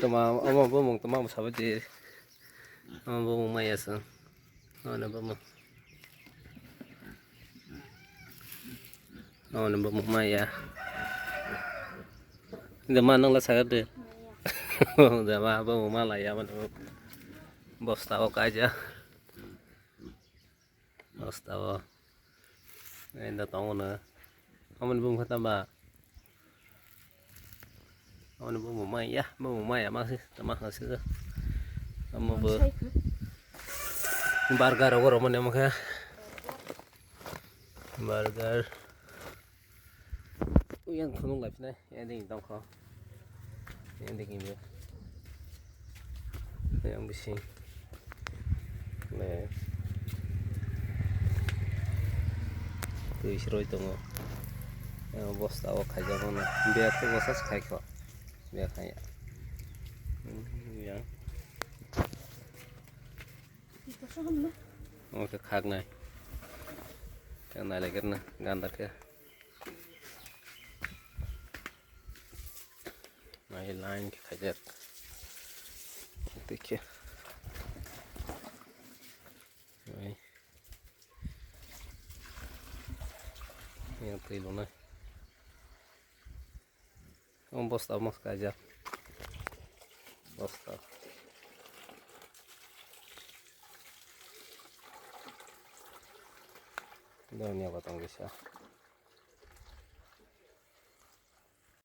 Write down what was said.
tama ama bumong tama sabati ama bumong mayasa ana bumong maya zaman nang la sagad de zaman bumong malaya man bosta o kaja bosta o enda tongona aman bumong katamba aman bumong maya masih tama masih ama bu burger oro mane maka burger yang khunung lai này em đi tông kho em đi kìm yang bising này tuh isroi tongo bos tahu kaja mana biar tuh bosas kai kok biar kayak ya oke khag này cái này là cái này gan đặt kia này line cái khai giật देखिए yang tilu nih bos tahu mas kaja bos tahu ini apa tanggung jawab